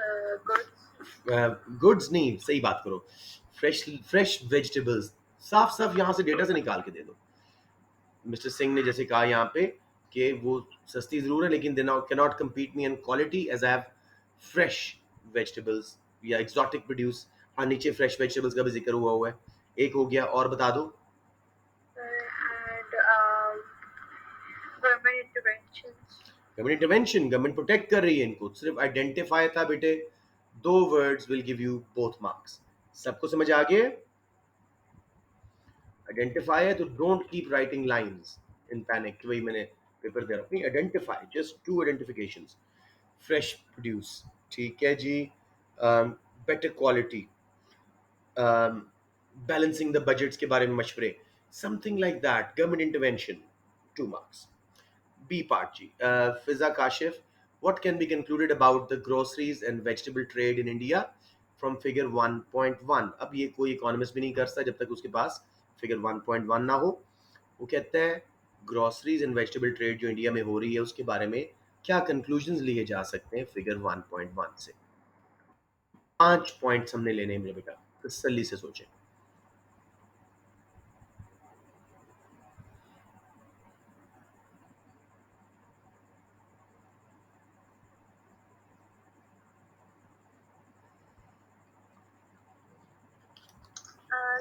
goods. गुड्स नहीं, सही बात करो. Fresh vegetables. साफ साफ यहाँ से डेटा से निकाल के दे दो. मिस्टर सिंह ने जैसे कहा यहाँ पे कि वो सस्ती जरूर है लेकिन they can not compete me in quality as I have fresh vegetables या एग्जॉटिक प्रोड्यूस. हाँ, नीचे फ्रेश वेजिटेबल्स का भी जिक्र हुआ है. एक हो गया, और बता दो. And government intervention, government protect कर रही है इनको, सिर्फ आइडेंटिफाई था बेटे, 2 words will give you both marks. सबको समझ आ गया? आइडेंटिफाई है तो don't keep writing lines in panic कि वही मैंने पेपर दे रहा हूँ, identify, just 2 identifications. Fresh produce, ठीक है जी, better quality, balancing the budgets के बारे में मशवरे, something like that, government intervention, 2 marks. B part G. Fiza Kashif, what can be concluded about the groceries and vegetable trade in India from figure 1.1? अब ये कोई इकोनॉमिस्ट भी नहीं कर सकता जब तक उसके पास फिगर 1.1 ना हो। वो कहते हैं ग्रोसरीज एंड वेजिटेबल ट्रेड जो इंडिया में हो रही है उसके बारे में क्या कंक्लूजन्स लिए जा सकते हैं फिगर 1.1 से। 5 पॉइंट्स हमने लेने हैं मेरे बेटा, तसल्ली से सोचें।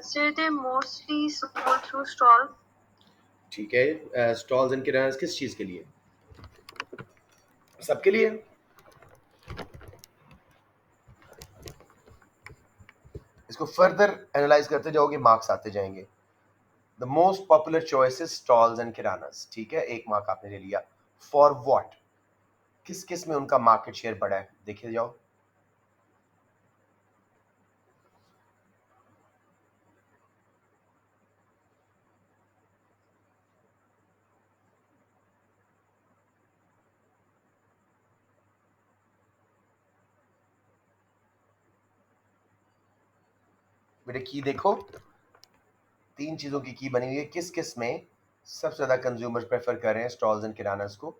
Sir, they mostly sold through stalls. ठीक है, स्टॉल्स एंड किराना किस चीज के लिए? सबके लिए। इसको फर्दर एनालाइज करते जाओगे, मार्क्स आते जाएंगे। The most popular choices stalls and kiranas, ठीक है, 1 मार्क आपने ले लिया। फॉर व्हाट, किस किस में उनका मार्केट शेयर बढ़ा है, देखिए जाओ। बेटे की देखो, 3 चीजों की की बनी हुई है, किस किस में सबसे ज्यादा कंज्यूमर्स प्रेफर कर रहे हैं स्टॉल्स एंड किरानास को?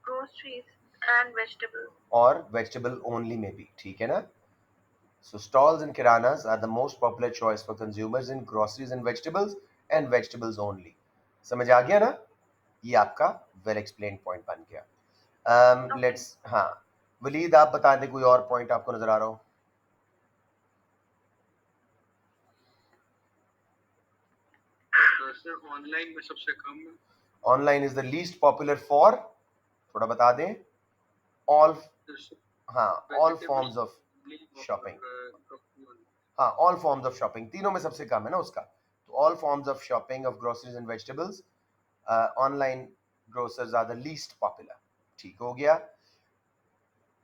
Groceries and vegetables. और वेजिटेबल ओनली में भी, ठीक है ना। So stalls and kiranas are the most popular choice for consumers in groceries and vegetables only. समझ आ गया ना? ये आपका वेल एक्सप्लेन्ड पॉइंट बन गया। लेट्स, हाँ वलीद आप बता दें कोई और पॉइंट आपको नजर आ रहा हो? सर ऑनलाइन में सबसे कम है। Online is the least popular for, थोड़ा बता दें। ऑल, हाँ ऑल फॉर्म्स ऑफ शॉपिंग, हाँ ऑल फॉर्म्स ऑफ शॉपिंग, तीनों में सबसे कम है ना उसका। तो all forms of shopping of groceries and vegetables, online grocers are the least popular, ठीक हो गया।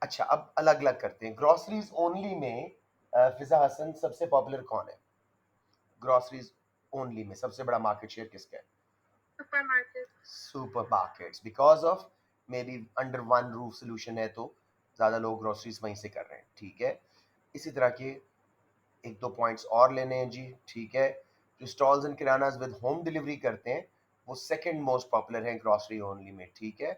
अच्छा अब अलग अलग करते हैं। ग्रोसरीज ओनली में फिजा हसन सबसे पॉपुलर कौन है? ग्रोसरीज ओनली में सबसे बड़ा मार्केट शेयर किसका है? Supermarkets, because of may be under one roof solution है तो ज्यादा लोग ग्रोसरीज वहीं से कर रहे हैं, ठीक है। इसी तरह के 1-2 पॉइंट्स और लेने हैं जी, ठीक है। जो stalls and kiranas with home delivery करते हैं वो सेकंड मोस्ट पॉपुलर है ग्रोसरी ओनली में, ठीक है,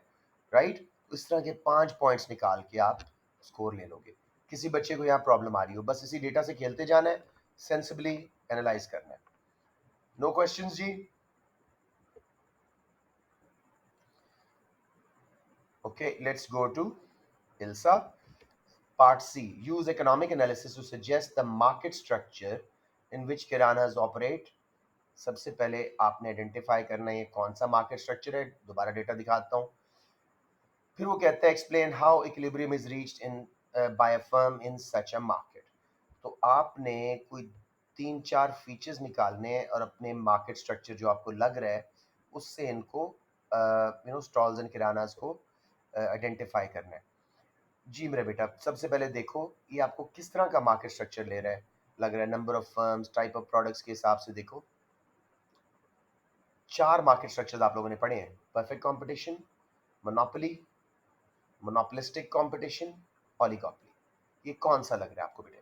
राइट। इस तरह के 5 पॉइंट्स निकाल के आप स्कोर ले लोगे। किसी बच्चे को यहाँ प्रॉब्लम आ रही हो, बस इसी डेटा से खेलते जाना है, सेंसिबली एनालाइज करना है। नो क्वेश्चंस जी? Okay, let's go to Ilsa. Part C. Use economic analysis to suggest the market structure in which kiranas operate. सबसे पहले आपने आइडेंटिफाई करना है ये कौन सा मार्केट स्ट्रक्चर है, दोबारा डेटा दिखाता हूँ। फिर वो कहता है explain how equilibrium is reached in by a firm in such a market. तो आपने कोई 3-4 फीचर्स निकालने हैं और अपने मार्केट स्ट्रक्चर जो आपको लग रहा है उससे इनको स्टॉल्स एंड किरानास को आइडेंटिफाई करना है। जी मेरे बेटा, सबसे पहले देखो ये आपको किस तरह का मार्केट स्ट्रक्चर ले रहा है, लग रहा है number of firms, type of products के हिसाब से देखो। 4 मार्केट स्ट्रक्चर्स आप लोगों ने पढ़े हैं, perfect competition, monopoly, monopolistic competition, oligopoly. ये कौन सा लग रहा है आपको बेटे?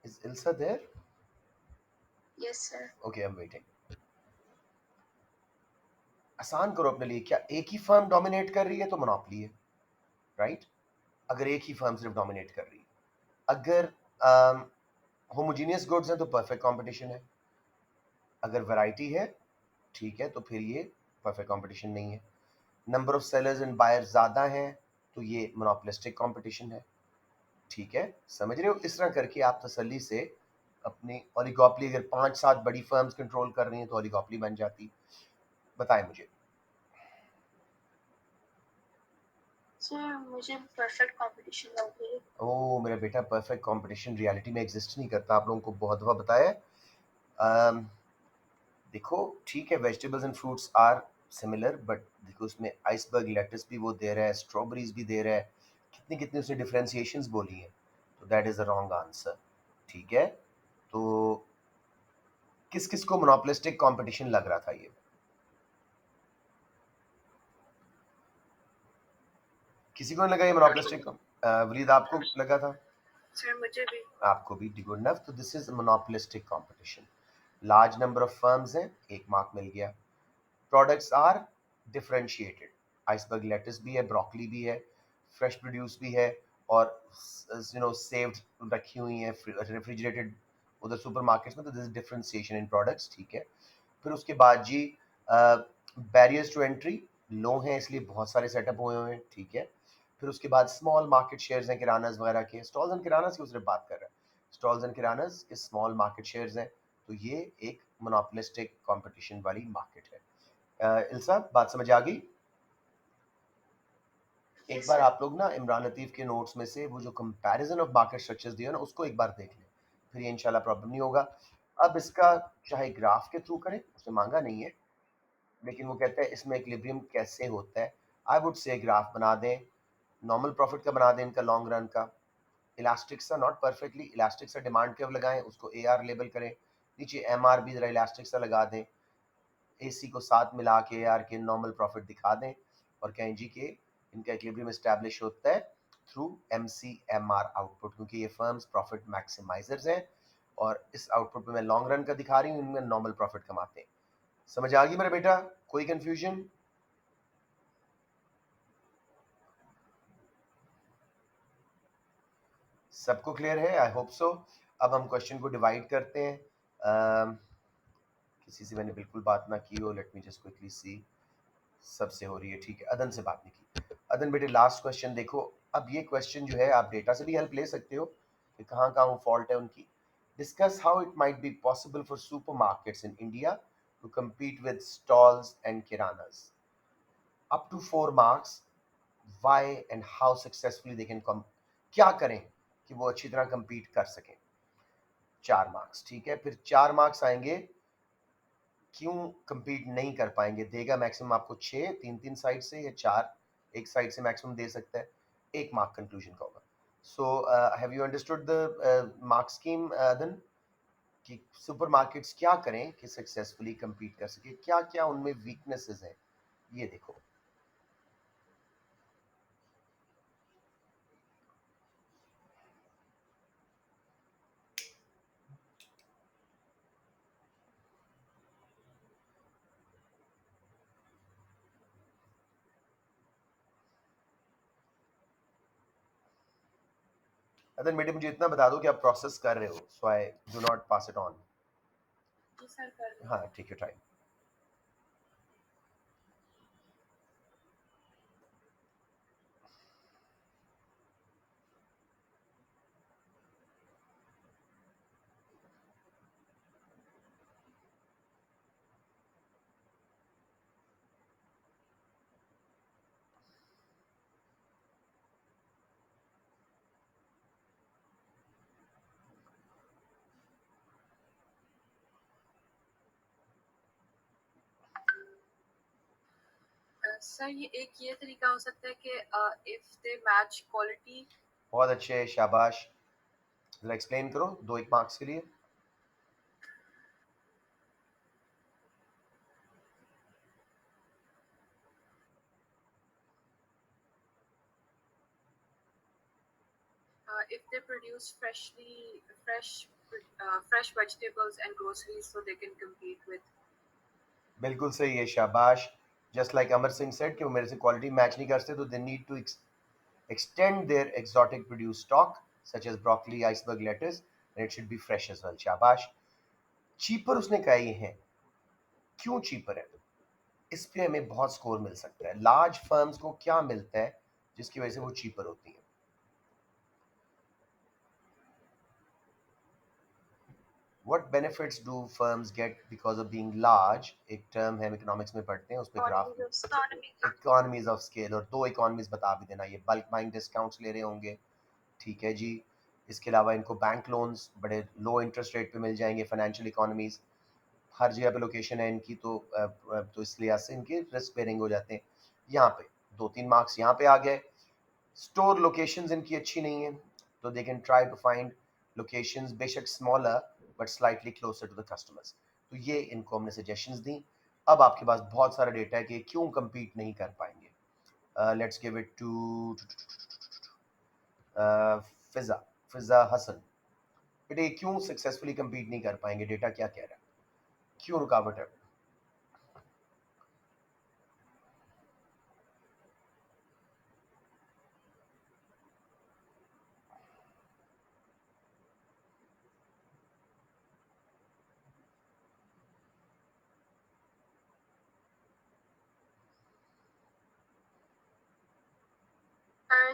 Is Ilsa there? Yes, sir. Okay, I'm waiting. आसान करो अपने लिए, क्या एक ही फर्म डोमिनेट कर रही है तो मोनोपोली है, राइट? अगर एक ही फर्म सिर्फ डोमिनेट कर रही है, अगर होमोजीनियस गुड्स हैं तो परफेक्ट कंपटीशन है, अगर वैरायटी है ठीक है तो फिर ये परफेक्ट कंपटीशन नहीं है, number of sellers and buyers ज़्यादा हैं तो ये मोनोपोलिस्टिक कंपटीशन है, ठीक है, समझ रहे हो? इस तरह करके आप तसल्ली से अपनी ओलिगोपोली, अगर 5-7 बड़ी फर्म्स कंट्रोल कर रही हैं तो ओलिगोपोली बन जाती। बताएं मुझे। सर मुझे परफेक्ट कंपटीशन लग रही है। ओ मेरा बेटा, परफेक्ट कंपटीशन रियलिटी में एग्जिस्ट नहीं करता, आप लोगों को बहुत दफा बताया है। अम, देखो ठीक है, vegetables and fruits are similar, but देखो उसमें आइसबर्ग लेटस भी वो दे रहा है, स्ट्रॉबेरीज भी दे रहा है, कितनी कितनी उसने डिफरेंशिएशंस बोली हैं, तो that is a wrong answer. ठीक है, तो किस किस को मोनोपोलिस्टिक कंपटीशन लग रहा था ये? किसी को नहीं लगा ये मोनोपोलिस्टिक? वलीद आपको लगा था? सर मुझे भी। आपको भी? Good enough. तो this is monopolistic competition. Large number of firms हैं, एक मार्क मिल गया। Products are differentiated, iceberg lettuce भी है, ब्रोकली भी है, फ्रेश प्रोड्यूस भी है, और सेव्ड रखी हुई है रेफ्रिजरेटेड उधर सुपरमार्केट्स में, तो this is differentiation in products. ठीक है, फिर उसके बाद जी बैरियर्स टू एंट्री लो हैं, इसलिए बहुत सारे सेटअप हुए हैं। ठीक है, फिर उसके बाद स्मॉल मार्केट शेयर्स हैं किरानास वगैरह के, स्टॉल्स एंड किरानास की उसने बात कर रहा है, स्टॉल्स एंड किरानास के स्मॉल मार्केट शेयर्स हैं, तो ये एक मोनोपोलिस्टिक कंपटीशन वाली मार्केट है। इल्सा, बात समझ आ गई? एक यस बार सर। आप लोग ना इमरान लतीफ़ के नोट्स में से वो जो कंपैरिजन ऑफ मार्केट स्ट्रक्चर्स दिया ना, उसको एक बार देख लें, फिर ये इंशाल्लाह प्रॉब्लम नहीं होगा। अब इसका चाहे ग्राफ के थ्रू करें, उसने मांगा नहीं है, लेकिन वो कहता है इसमें इक्विलिब्रियम कैसे होता है। आई वुड से ग्राफ बना दें, नॉर्मल प्रॉफिट का बना दें, इनका लॉन्ग रन का, इलास्टिक सा, नॉट परफेक्टली इलास्टिक सा डिमांड कर्व लगाएं, उसको ए आर लेबल करें, नीचे एम आर भी जरा इलास्टिक सा लगा दें, एसी को साथ मिला के आर के नॉर्मल प्रॉफिट दिखा दें, और कहें जी कि इनका इक्विलिब्रियम एस्टैब्लिश होता है through m c m r output, क्योंकि ये फर्म्स प्रॉफिट मैक्सिमाइजर्स हैं, और इस आउटपुट में मैं लॉन्ग रन का दिखा रही हूँ, इनमें नॉर्मल प्रॉफिट कमाते हैं। समझ आ गई मेरा बेटा? कोई कंफ्यूजन? सबको क्लियर है? I hope so. अब हम क्वेश्चन को डिवाइड करते हैं। किसी से मैंने बिल्कुल बात ना की हो, let me just quickly see. सबसे हो रही है, ठीक है। अदन से बात नहीं की। अदन बेटे, लास्ट क्वेश्चन देखो। अब ये क्वेश्चन जो है, आप डेटा से भी हेल्प ले सकते हो कि कहाँ कहाँ वो फॉल्ट है उनकी। Discuss how it might be possible for super markets in India to compete with stalls and kiranas. Up to 4 marks. Why and how successfully they can come, क्या करें कि वो अच्छी तरह compete कर सकें। 4 मार्क्स, ठीक है। फिर 4 मार्क्स आएंगे क्यों compete नहीं कर पाएंगे, देगा मैक्सिमम आपको 6, 3 साइड से, या 4 एक साइड से मैक्सिमम दे सकता है। 1 मार्क कंक्लूजन का होगा। So have you understood the mark scheme then, कि सुपरमार्केट्स क्या करें कि सक्सेसफुली compete कर सके, क्या क्या उनमें वीकनेसेस हैं, ये देखो। अदन बेटे, मुझे इतना बता दो कि आप प्रोसेस कर रहे हो, so I do not pass it on. जी सर कर रही हाँ ठीक है, टाइम। सर ये एक ये तरीका हो सकता है कि इफ दे मैच क्वालिटी। बहुत अच्छे, शाबाश। जरा एक्सप्लेन करो 2-1 मार्क्स के लिए। if they produce fresh vegetables and groceries so they can compete with। बिल्कुल सही है, शाबाश। Just like Amar Singh said कि वो मेरे से क्वालिटी मैच नहीं करते, तो they need to extend their exotic produce stock such as broccoli, iceberg lettuce, and it should be fresh as well। शाबाश। चीपर उसने कहा ये है, क्यों चीपर है? इस पे हमें बहुत स्कोर मिल सकता है। लार्ज फर्म्स को क्या मिलता है जिसकी वजह से वो चीपर होती हैं? What benefits do firms get because of being large, एक टर्म है इकोनॉमिक्स में पढ़ते हैं, उस पर ग्राफ इकोनॉमीज ऑफ स्केल, और दो इकोनॉमीज बता भी देना, ये बल्क बाइंग डिस्काउंट्स ले रहे होंगे, ठीक है जी। इसके अलावा इनको बैंक लोन्स बड़े लो इंटरेस्ट रेट पे मिल जाएंगे, फाइनेंशियल इकोनॉमीज हर जगह पे लोकेशन है इनकी, तो इस लिहाज से इनके रिस्क बेरिंग हो जाते हैं। यहाँ पे 2-3 मार्क्स यहाँ पे आ गए। स्टोर लोकेशंस इनकी अच्छी नहीं है, तो they can try to find locations बेशक smaller but slightly closer to the customers. तो ये इनको हमने सजेशंस दी। अब आपके पास बहुत सारा डेटा है कि क्यों compete नहीं कर पाएंगे। लेट्स गिव इट टू फिजा फिजा हसन। बेटे क्यों सक्सेसफुली compete नहीं कर पाएंगे, डेटा क्या कह रहा है, क्यों रुकावट है?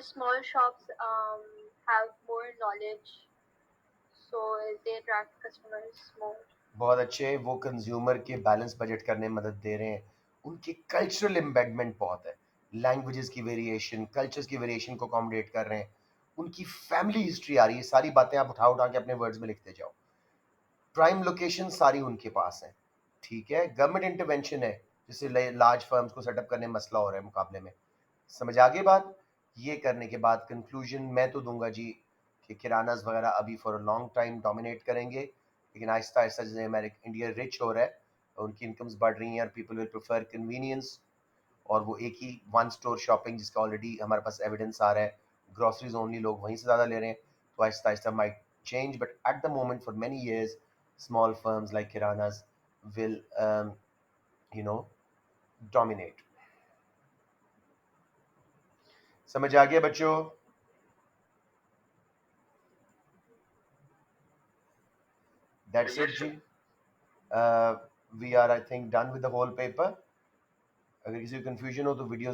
Small shops have more knowledge, so they attract customers more. बहुत अच्छे, वो कंज्यूमर के बैलेंस बजट करने में मदद दे रहे हैं। उनकी कल्चरल एम्बेडमेंट बहुत है, लैंग्वेजेस की वेरिएशन, कल्चर्स की वेरिएशन को अकोमोडेट कर रहे हैं। उनकी फैमिली हिस्ट्री आ रही है, सारी बातें आप उठा उठा के अपने वर्ड्स में लिखते जाओ। प्राइम लोकेशन सारी उनके पास है, ठीक है। गवर्नमेंट इंटरवेंशन है, जिससे लार्ज फर्म्स को सेटअप करने में मसला हो रहा है मुकाबले में। समझ आगे बात? ये करने के बाद कंक्लूजन मैं तो दूंगा जी कि किरानाज वगैरह अभी for a long time dominate करेंगे, लेकिन आहिस्ता आहिस्ता जैसे अमेरिका इंडिया रिच हो रहा है, उनकी इनकम्स बढ़ रही हैं और पीपल विल प्रेफर कन्वीनियंस, और वो एक ही वन स्टोर शॉपिंग, जिसका ऑलरेडी हमारे पास एविडेंस आ रहा है, ग्रोसरीज ओनली लोग वहीं से ज़्यादा ले रहे हैं, तो Aahista Aahista might change, but at the moment for many years small firms like kiranas will you know dominate. समझ आ गया बच्चों? That's it ji. we are I think done with the whole paper। अगर किसी को confusion हो तो videos